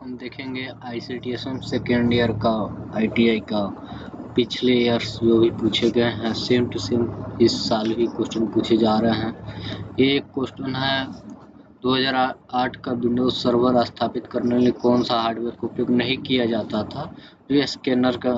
हम देखेंगे ICTSM second year का ITI का पिछले ईयर्स जो भी पूछे गए हैं सेम टू सेम इस साल भी क्वेश्चन पूछे जा रहे हैं। एक क्वेश्चन है 2008 का विंडोज सर्वर स्थापित करने के लिए कौन सा हार्डवेयर का उपयोग नहीं किया जाता था। तो स्कैनर का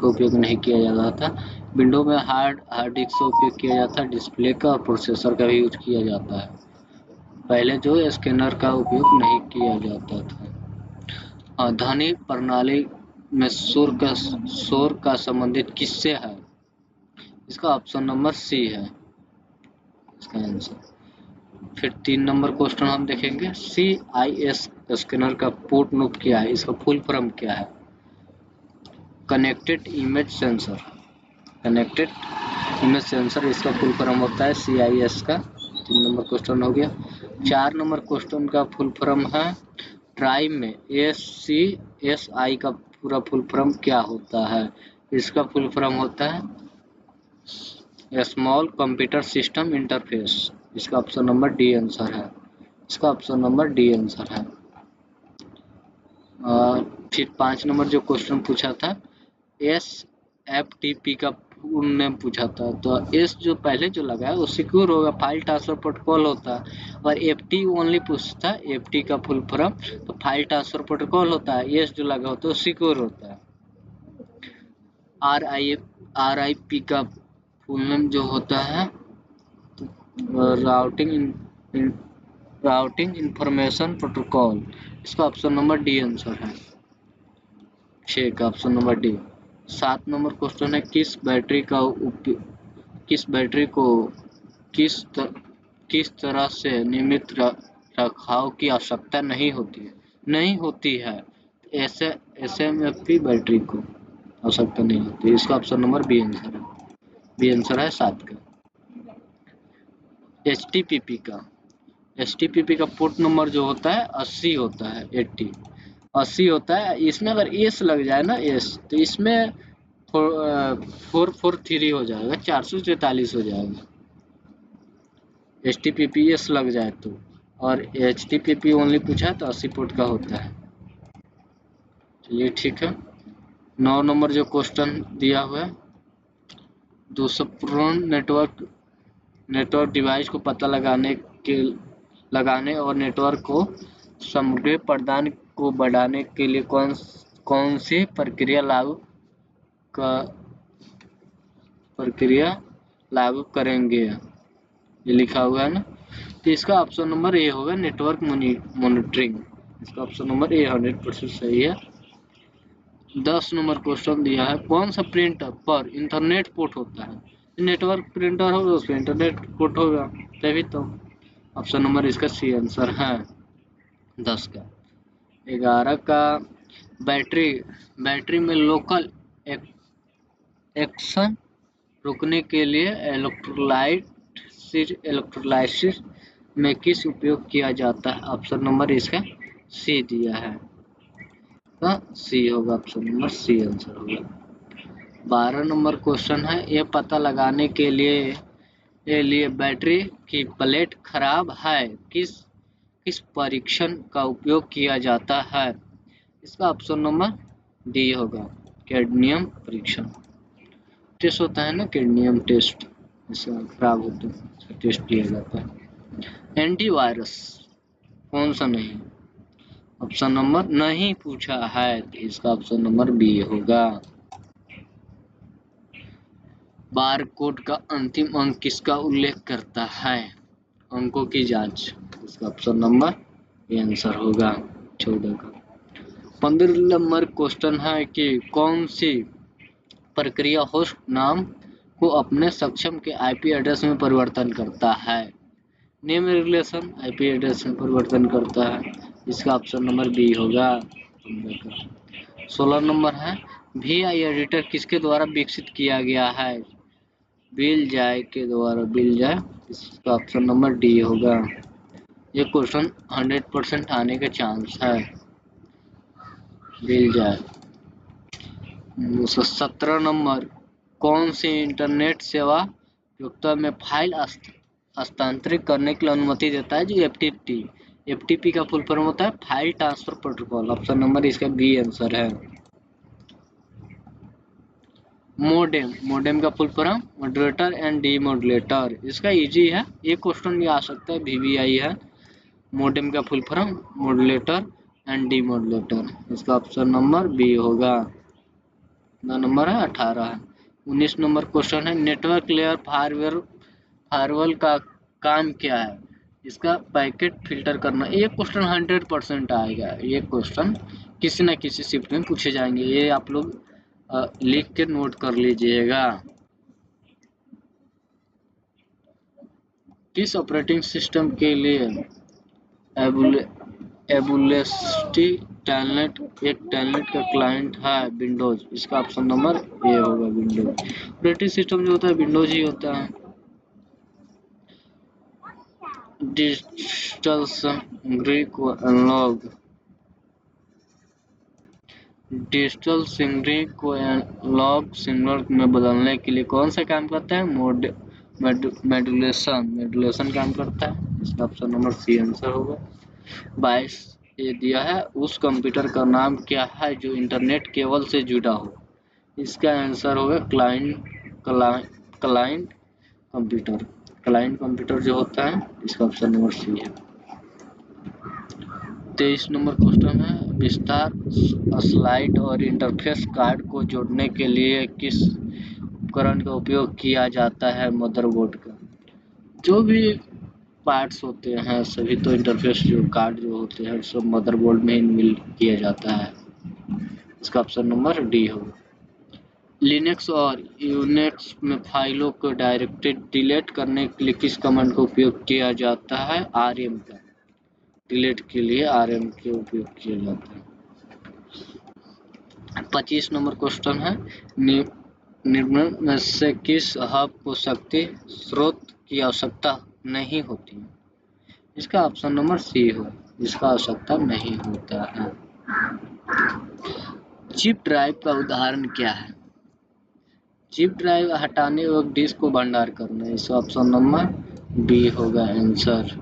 उपयोग नहीं किया जाता था। विंडो में हार्ड डिस्क का उपयोग किया जाता है, डिस्प्ले का और प्रोसेसर का भी यूज किया जाता है। पहले जो स्कैनर का उपयोग नहीं किया जाता था। ध्वनि प्रणाली में शोर का संबंधित किससे है। इसका ऑप्शन नंबर सी है इसका आंसर। फिर 3 नंबर क्वेश्चन हम देखेंगे CIS स्कैनर का पोर्ट नोब क्या है। इसका फुल फॉर्म क्या है। कनेक्टेड इमेज सेंसर इसका फुल फॉर्म होता है CIS का। 3 नंबर क्वेश्चन हो गया। 4 नंबर क्वेश्चन का फुल फॉर्म है ड्राइव में SCSI का पूरा फुल फॉर्म क्या होता है। इसका फुल फॉर्म होता है स्मॉल कंप्यूटर सिस्टम इंटरफेस। इसका ऑप्शन नंबर डी आंसर है। फिर 5 नंबर जो क्वेश्चन पूछा था SFTP का फुल नेम पूछा था। तो एस जो पहले जो लगा है वो सिक्योर होगा, फाइल ट्रांसफर प्रोटोकॉल होता है। और FT ओनली पूछता है FT का फुल फॉर्म, तो फाइल ट्रांसफर प्रोटोकॉल होता है। एस जो लगा होता है वो सिक्योर होता है। RIP का फुल नेम जो होता है राउटिंग इंफॉर्मेशन प्रोटोकॉल। इसका ऑप्शन नंबर डी आंसर है। 6 का option number D. 7 number question है किस बैटरी को किस तरह से नियमित रखरखाव की आवश्यकता नहीं होती है। ऐसे SMFP बैटरी को आवश्यकता नहीं होती। इसका ऑप्शन नंबर बी आंसर है 7 का। HTPP का पोर्ट नंबर जो होता है 80 होता है। 80 होता है। इसमें अगर एस लग जाए ना तो इसमें 443 हो जाएगा, 443 हो जाएगा HTPPS लग जाए तो। और HTPP ओनली पूछा है तो 80 पोर्ट का होता है। चलिए ठीक है। 9 नंबर जो क्वेश्चन दिया हुआ है दोषपूर्ण नेटवर्क डिवाइस को पता लगाने और नेटवर्क को समग्र प्रदान को बढ़ाने के लिए कौन सी प्रक्रिया लागू करेंगे, ये लिखा हुआ है ना। तो इसका ऑप्शन नंबर ए होगा नेटवर्क मॉनिटरिंग। इसका ऑप्शन नंबर ए 100% सही है। 10 नंबर क्वेश्चन दिया है कौन सा प्रिंटर पर इंटरनेट पोर्ट होता है। नेटवर्क प्रिंटर होगा उस पर इंटरनेट पोर्ट होगा तभी तो। ऑप्शन नंबर इसका सी आंसर है 10 का। 11 का बैटरी में लोकल एक्शन रोकने के लिए इलेक्ट्रोलाइसिस में किस उपयोग किया जाता है। ऑप्शन नंबर इसका सी दिया है तो सी होगा। ऑप्शन नंबर सी आंसर होगा। 12 नंबर क्वेश्चन है ये पता लगाने के लिए बैटरी की प्लेट खराब है किस परीक्षण का उपयोग किया जाता है। इसका ऑप्शन नंबर डी होगा कैडमियम परीक्षण। टेस्ट होता है ना कैडमियम टेस्ट, इसका खराब होता है टेस्ट किया जाता है। एंटीवायरस कौन सा नहीं, ऑप्शन नंबर नहीं पूछा है तो इसका ऑप्शन नंबर बी होगा। बार कोड का अंतिम अंक किसका उल्लेख करता है। अंकों की जांच। इसका ऑप्शन नंबर ए आंसर होगा 14 का। 15 नंबर क्वेश्चन है कि कौन सी प्रक्रिया होस्ट नाम को अपने सक्षम के IP एड्रेस में परिवर्तन करता है। नेम रेगुलेशन IP एड्रेस में परिवर्तन करता है। इसका ऑप्शन नंबर बी होगा 15 का। 16 नंबर है VI एडिटर किसके द्वारा विकसित किया गया है। बिल जाय के द्वारा। इसका ऑप्शन नंबर डी होगा। ये क्वेश्चन 100% आने के चांस है। बिल जाय। 17 नंबर कौन सी इंटरनेट सेवा उपयोगिता में फाइल हस्तांतरित करने की अनुमति देता है जो FTP FTP का फुल फॉर्म होता है file transfer protocol. Option number इसका बी आंसर है। मोडेम का full form modulator and demodulator. इसका इजी है, एक क्वेश्चन भी आ सकता है, VVI है। मोडेम का full form modulator and demodulator. इसका ऑप्शन नंबर बी होगा। नंबर है 18। 19 नंबर क्वेश्चन है नेटवर्क लेयर फायरवॉल का काम क्या है? इसका पैकेट फिल्टर करना। ये क्वेश्चन 100% आएगा। ये क्वेश्चन किसी न किसी शिफ्ट में पूछे जाएंगे, ये आप लोग लिख के नोट कर लीजिएगा। किस ऑपरेटिंग सिस्टम के लिए एबुलेसिटी टेलनेट एक टेलनेट का क्लाइंट है? विंडोज। इसका ऑप्शन नंबर ए होगा, विंडोज। ऑपरेटिंग सिस्टम जो होता है विंडोज ही होता है। डिजिटल सिग्नल को एनालॉग सिग्नल में बदलने के लिए कौन सा काम करता है? मॉड्यूलेशन काम करता है। इसका ऑप्शन नंबर सी आंसर होगा। 22 ये दिया है उस कंप्यूटर का नाम क्या है जो इंटरनेट केबल से जुड़ा हो? इसका आंसर होगा क्लाइंट कंप्यूटर। क्लाइंट कंप्यूटर जो होता है, इसका ऑप्शन नंबर सी है। 23 नंबर क्वेश्चन है विस्तार स्लाइड और इंटरफेस कार्ड को जोड़ने के लिए किस उपकरण का उपयोग किया जाता है? मदरबोर्ड का। जो भी पार्ट्स होते हैं सभी तो इंटरफेस जो कार्ड जो होते हैं सब मदरबोर्ड में ही मिल किया जाता है। इसका ऑप्शन नंबर डी होगा। लिनक्स और यूनिक्स में फाइलों को डायरेक्टली डिलीट करने के लिए किस कमांड का उपयोग किया जाता है? rm का। डिलीट के लिए rm के उपयोग किया जाता है। 25 नंबर क्वेश्चन है निम्न में से किस हब को शक्ति स्रोत की आवश्यकता नहीं होती? इसका ऑप्शन नंबर सी हो, इसका आवश्यकता नहीं होता है। चिप ड्राइव का उदाहरण क्या है? चिप ड्राइव हटाने और डिस्क को भंडार करना। इसका ऑप्शन नंबर बी होगा आंसर।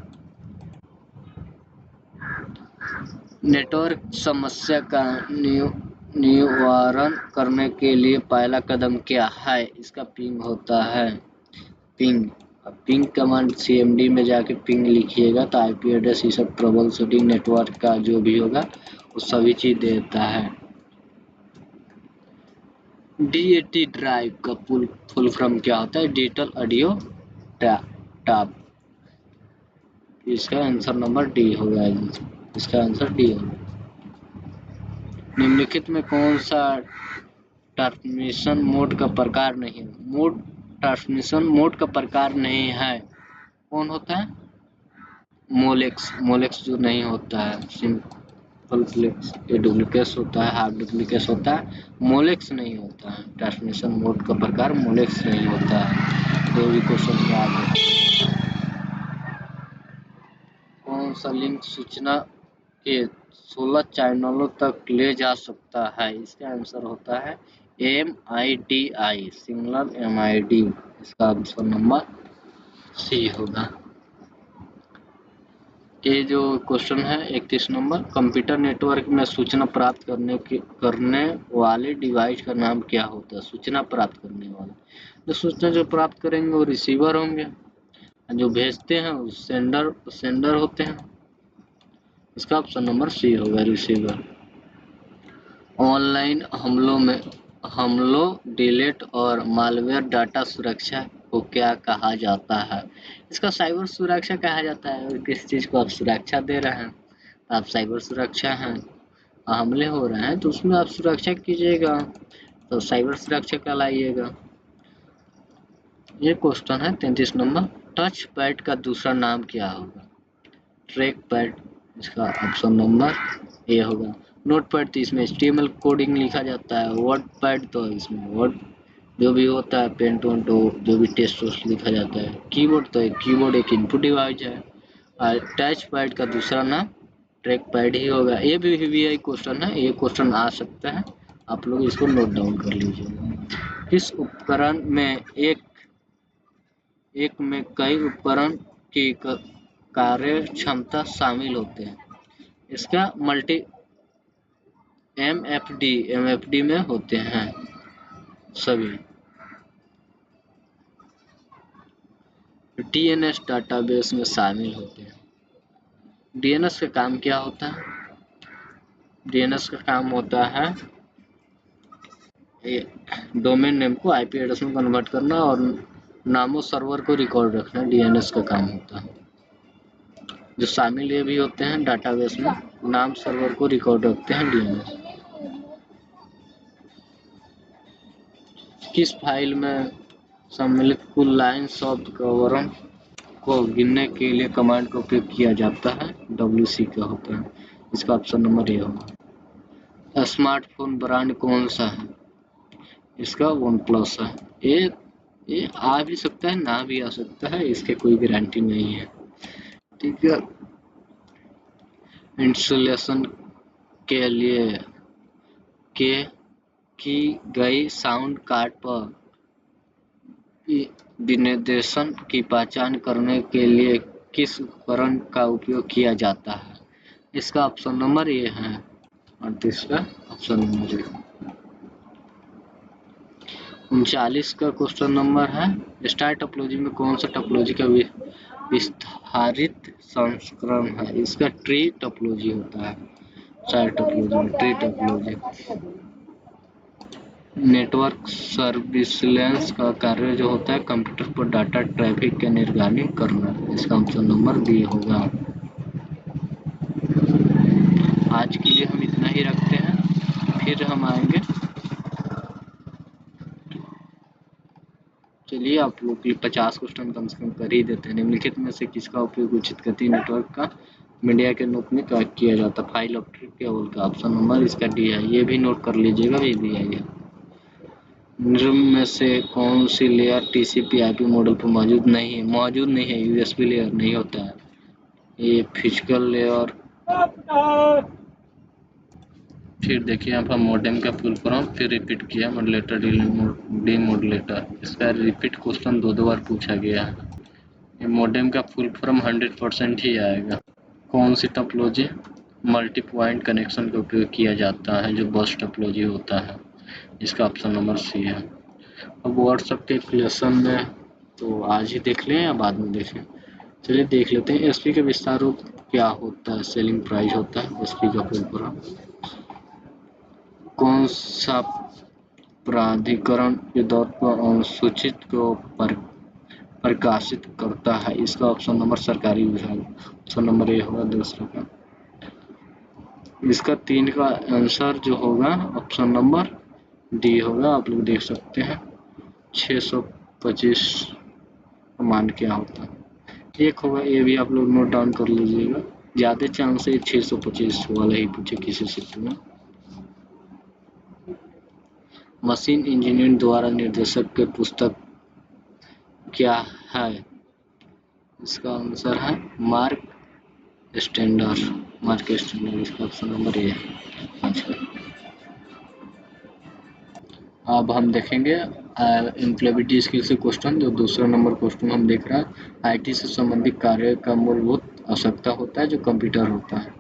नेटवर्क समस्या का निवारण करने के लिए पहला कदम क्या है? इसका पिंग होता है। पिंग कमांड CMD में जाके पिंग लिखिएगा तो IP एड्रेस ये सब ट्रबल शूटिंग नेटवर्क का जो भी होगा वो सभी चीज देता है। DAT ड्राइव का फुल फॉर्म क्या होता है? Digital audio tap. इसका आंसर नंबर डी होगा। इसका आंसर डी होगा। निम्नलिखित में कौन सा ट्रांसमिशन मोड का प्रकार नहीं है? ट्रांसमिशन मोड का प्रकार नहीं है। कौन होता है? मोलेक्स जो नहीं होता है, सिंपल फ्लेक्स ये डुप्लीकेट होता है, हाफ डुप्लीकेट होता है, मोलेक्स नहीं होता है। ट्रांसमिशन मोड का प्रकार मोलेक्स नहीं होता है। ये भी क्वेश्चन याद है। कौन सा लिंक सूचना के 16 चैनलों तक ले जा सकता है? इसका आंसर होता है MIDI, सिंगल MID। इसका आंसर नंबर सी होगा। ये जो क्वेश्चन है 31 नंबर, कंप्यूटर नेटवर्क में सूचना प्राप्त करने वाले डिवाइस का नाम क्या होता है? सूचना प्राप्त करने वाला, जो सूचना जो प्राप्त करेंगे वो रिसीवर होंगे, जो भेजते हैं वो सेंडर होते हैं। इसका ऑप्शन नंबर सी होगा, रिसीवर। ऑनलाइन हमलों डिलीट और मालवेयर डाटा सुरक्षा को क्या कहा जाता है? इसका साइबर सुरक्षा कहा जाता है। और किस चीज को आप सुरक्षा दे रहे हैं तो आप साइबर सुरक्षा हैं। हमले हो रहे हैं तो उसमें आप सुरक्षा कीजिएगा तो साइबर सुरक्षा कहलाइएगा। ये क्वेश्चन है 33 नंबर, टच पैड का दूसरा नाम क्या होगा? Track pad. इसका ऑप्शन नंबर ए होगा। नोट पैड तो इसमें HTML कोडिंग लिखा जाता है। वर्ड पैड तो इसमें वर्ड जो भी होता है पेन टोन तो जो भी टेस्ट वोस्ट लिखा जाता है। कीबोर्ड तो कीबोर्ड एक इनपुट डिवाइस है। और टच पैड का दूसरा नाम ट्रैक पैड ही होगा। ये भी VVI क्वेश्चन है, ये क्वेश्चन आ सकता है, आप लोग इसको नोट डाउन कर लीजिएगा। किस उपकरण में एक में कई उपकरण की कार्य क्षमता शामिल होते हैं। इसका मल्टी एमएफडी में होते हैं सभी। डीएनएस डाटाबेस में शामिल होते हैं। डीएनएस का काम क्या होता है? डीएनएस का काम होता है डोमेन नेम को आईपी एड्रेस में कन्वर्ट करना और नामों सर्वर को रिकॉर्ड रखना डीएनएस का काम होता है। जो शामिल ये भी होते हैं डाटाबेस में, नाम सर्वर को रिकॉर्ड रखते हैं डीएनएस। किस फाइल में सम्मिलित कुल लाइन शब्द का वर्णन को गिनने के लिए कमांड का उपयोग किया जाता है? डब्ल्यूसी का होता है। इसका ऑप्शन नंबर ए होगा। स्मार्टफोन ब्रांड कौन सा है? इसका वन प्लस है। ये आ भी सकता है, ना भी आ सकता है, इसके कोई गारंटी नहीं है। ठीक है। इंस्टॉलेशन के लिए की गई साउंड कार्ड पर विनिर्देशन की पहचान करने के लिए किस उपकरण का उपयोग किया जाता है? इसका ऑप्शन नंबर ए है और तीसरा ऑप्शन नंबर ए। 39 का क्वेश्चन नंबर है, स्टार टोपोलॉजी में कौन सा टोपोलॉजी का विस्तारित संस्करण है? इसका ट्री टोपोलॉजी होता है। स्टार टोपोलॉजी में ट्री टोपोलॉजी। नेटवर्क सर्विलेंस का कार्य जो होता है कंप्यूटर पर डाटा ट्रैफिक के निगरानी करना। इसका ऑप्शन नंबर बी होगा। आज के लिए हम इतना ही रखते हैं, फिर हम आएंगे। चलिए आप लोग के 50 क्वेश्चन कम से कम कर ही देते हैं। निम्नलिखित में से किसका उपयोग उचित गति नेटवर्क का मीडिया के रूप में किया जाता है? फाइल ऑप्टिक केबल का ऑप्शन नंबर इसका डी है। ये भी नोट कर लीजिएगा, ये भी है। निम्न में से कौन सी लेयर टीसीपी आईपी मॉडल पर मौजूद नहीं है? यूएसबी लेयर नहीं होता है। ये फिजिकल लेयर। फिर देखिए यहाँ पर मॉडेम का फुल फॉर्म फिर रिपीट किया, मॉड्यूलेटर डीमॉड्यूलेटर। इसका रिपीट क्वेश्चन दो बार पूछा गया है। ये मॉडेम का फुल फॉर्म 100% ही आएगा। कौन सी टोपोलॉजी मल्टी पॉइंट कनेक्शन का उपयोग किया जाता है, जो बस टोपोलॉजी होता है? इसका ऑप्शन नंबर सी है। अब व्हाट्सएप के क्लेशन में तो आज ही देख लें या बाद में देखें? चलिए देख लेते हैं। एसपी का विस्तार रूप क्या होता है? सेलिंग प्राइस होता है एसपी का फुल फॉर्म। कौन सा प्राधिकरण युद्धों पर अनुसूचित को प्रकाशित करता है? इसका ऑप्शन नंबर सरकारी विभाग। ऑप्शन नंबर ए होगा दूसरा का। इसका 3 का आंसर जो होगा ऑप्शन नंबर डी होगा। आप लोग देख सकते हैं 625 मान क्या होता है? एक होगा, ये भी आप लोग नोट डाउन कर लीजिएगा। ज्यादा चांस है 625 वाला ही पूछे किसी से में। मशीन इंजीनियरिंग द्वारा निर्देशक के पुस्तक क्या है? इसका आंसर है मार्क स्टैंडर्ड। इसका ऑप्शन नंबर ए है। अब हम देखेंगे एम्प्लॉयबिलिटी स्किल से क्वेश्चन। जो दूसरा नंबर क्वेश्चन हम देख रहे हैं, आईटी से संबंधित कार्य का मूलभूत आवश्यकता होता है जो कंप्यूटर होता है।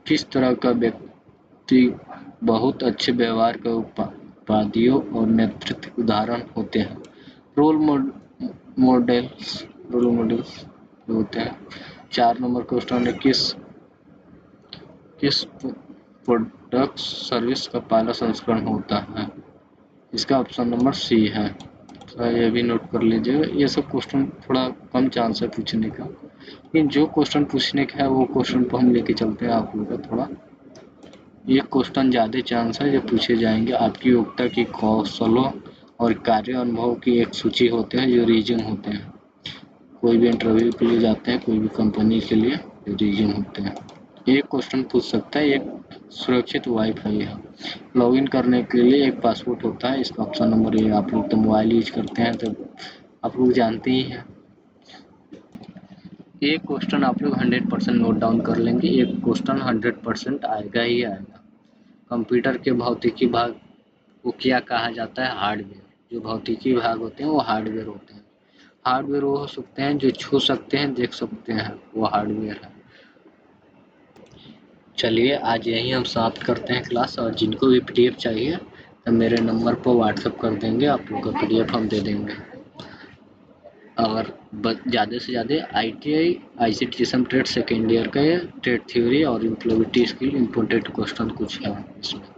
किस तरह का व्यक्ति बहुत अच्छे व्यवहार के उपाधियों और नेतृत्व उदाहरण होते हैं? रोल मॉडल्स होते हैं। 4 नंबर क्वेश्चन है, किस प्रोडक्ट सर्विस का पहला संस्करण होता है? इसका ऑप्शन नंबर सी है। तो ये भी नोट कर लीजिएगा। ये सब क्वेश्चन थोड़ा कम चांस है पूछने का, लेकिन जो क्वेश्चन पूछने का है वो क्वेश्चन को हम लेके चलते हैं आप लोग का। थोड़ा ये क्वेश्चन ज़्यादा चांस है जो पूछे जाएंगे। आपकी योग्यता की कौशलों और कार्य अनुभव की एक सूची होते हैं जो रीजन होते हैं। कोई भी इंटरव्यू के लिए जाते हैं, कोई भी कंपनी के लिए रीजन होते हैं। एक क्वेश्चन पूछ सकता है, एक सुरक्षित वाईफाई है। लॉगिन करने के लिए एक पासवर्ड होता है। इसका ऑप्शन नंबर ए। आप लोग तो मोबाइल यूज करते हैं तो आप लोग जानते ही हैं। एक क्वेश्चन आप लोग 100% नोट डाउन कर लेंगे। एक क्वेश्चन 100% आएगा ही आएगा। कंप्यूटर के भौतिकी भाग को क्या कहा जाता है? हार्डवेयर। जो भौतिकी भाग होते हैं वो हार्डवेयर होते हैं। हार्डवेयर वो हो सकते हैं जो छू सकते हैं, देख सकते हैं, वो हार्डवेयर है। चलिए आज यहीं हम समाप्त करते हैं क्लास, और जिनको भी पीडीएफ चाहिए तो मेरे नंबर पर व्हाट्सएप कर देंगे, आप लोग का पीडीएफ हम दे देंगे। और ज़्यादा से ज़्यादा ITI ICT trade second year का ट्रेड थ्योरी और इम्प्लॉयबिलिटी स्किल इम्पोर्टेंट क्वेश्चन कुछ है इसमें।